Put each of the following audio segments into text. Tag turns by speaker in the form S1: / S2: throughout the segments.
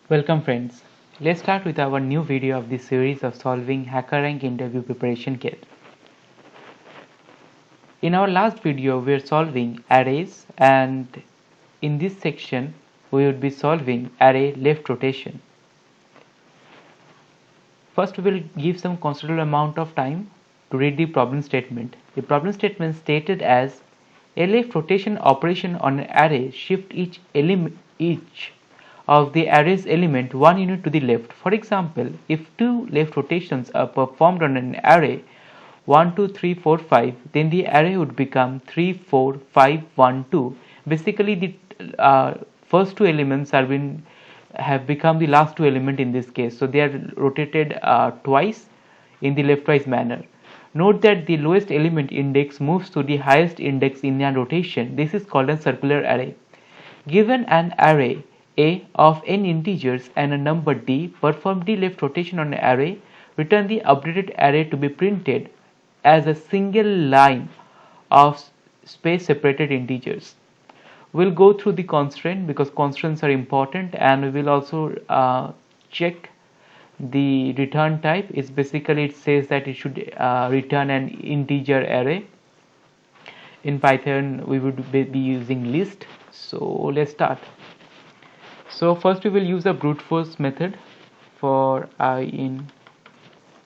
S1: Welcome friends. Let's start with our new video of this series of solving HackerRank interview preparation kit. In our last video we are solving arrays, and in this section we would be solving array left rotation. First we will give some considerable amount of time to read the problem statement. The problem statement stated as a left rotation operation on an array shift each of the array's element 1 unit to the left. For example, if two left rotations are performed on an array 1 2 3 4 5, then the array would become 3 4 5 1 2. Basically the first two elements have become the last two element in this case, so they are rotated twice in the leftwise manner. Note that the lowest element index moves to the highest index in a rotation. This is called a circular array. Given an array A of n integers and a number d, perform d left rotation on an array, return the updated array to be printed as a single line of space separated integers. We'll go through the constraint because constraints are important, and we will also check the return type. Is basically it says that it should return an integer array. In Python we would be using list. So let's start. So first we will use a brute force method for I in,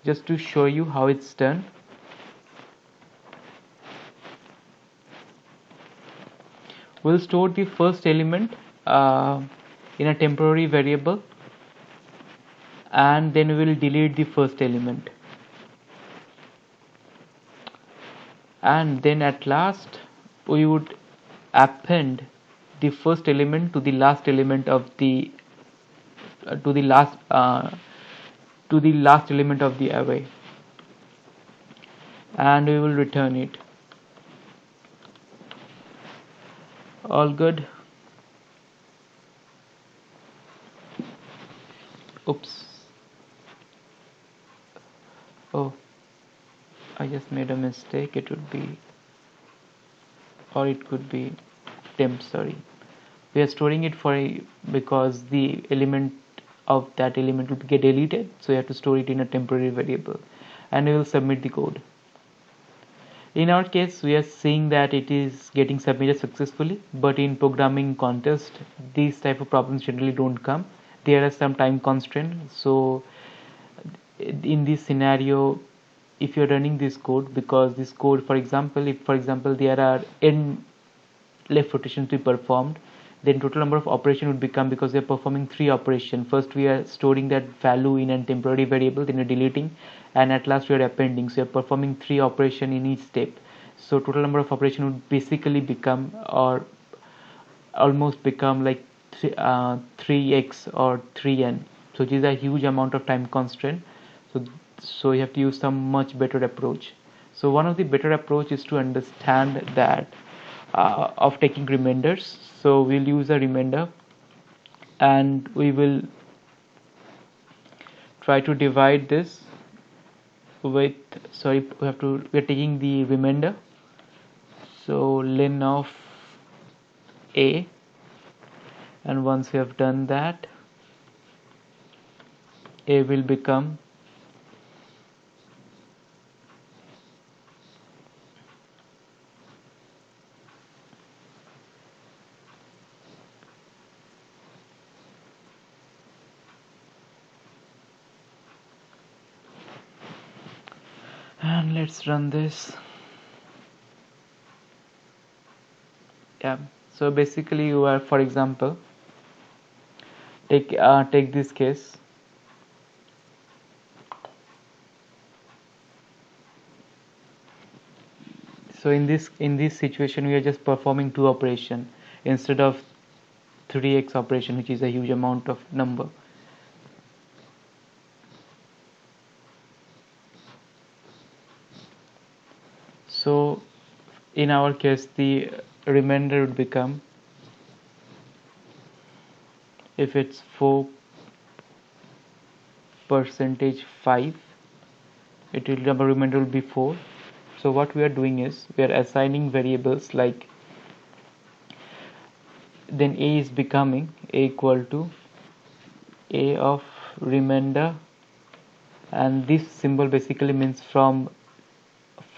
S1: just to show you how it's done. We'll store the first element in a temporary variable, and then we will delete the first element, and then at last we would append the first element to the last element of the to the last element of the array, and we will return it. All good. Oops. Oh, I just made a mistake. It would be, or it could be temp. Sorry, we are storing it because the element of that element will get deleted, so you have to store it in a temporary variable, and we will submit the code. In our case we are seeing that it is getting submitted successfully, but in programming contest these type of problems generally don't come. There are some time constraints, so in this scenario if you're running this code, because this code, for example, if there are n left rotations to be performed, then total number of operation would become, because we are performing 3 operations. First we are storing that value in a temporary variable, then we are deleting, and at last we are appending. So we are performing 3 operations in each step. So total number of operation would basically become, or almost become, like 3x or 3n. So it is a huge amount of time constraint. So you have to use some much better approach. So one of the better approach is to understand that of taking remainders. So we'll use a remainder, and we will try to divide this with, we are taking the remainder. So len of a, and once we have done that, a will become and let's run this. Yeah, so basically you are, for example, take this case. So in this situation we are just performing 2 operation instead of 3x operation, which is a huge amount of number. So in our case the remainder would become, if it's 4 percentage 5, it will, number remainder will be 4. So what we are doing is we are assigning variables, like then a is becoming a equal to a of remainder, and this symbol basically means from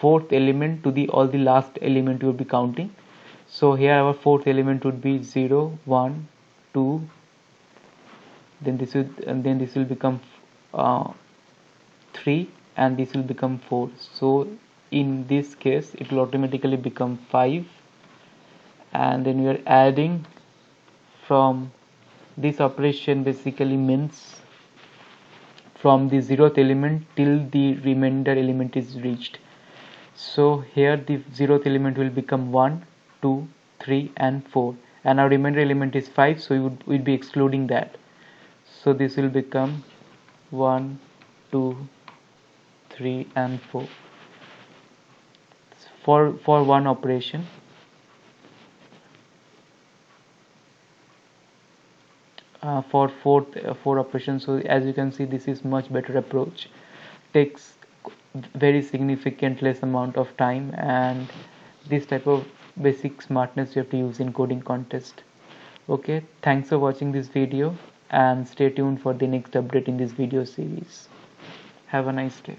S1: fourth element to the all the last element you will be counting. So here our fourth element would be 0, 1, 2, then this will become 3, and this will become 4. So in this case it will automatically become 5, and then we are adding from this operation basically means from the 0th element till the remainder element is reached. So here the 0th element will become 1, 2, 3 and 4, and our remainder element is 5, so we'll be excluding that. So this will become 1, 2, 3 and 4 for one operation. For four operations. So as you can see, this is much better approach, takes very significant less amount of time, and this type of basic smartness you have to use in coding contest. Okay, thanks for watching this video, and stay tuned for the next update in this video series. Have a nice day.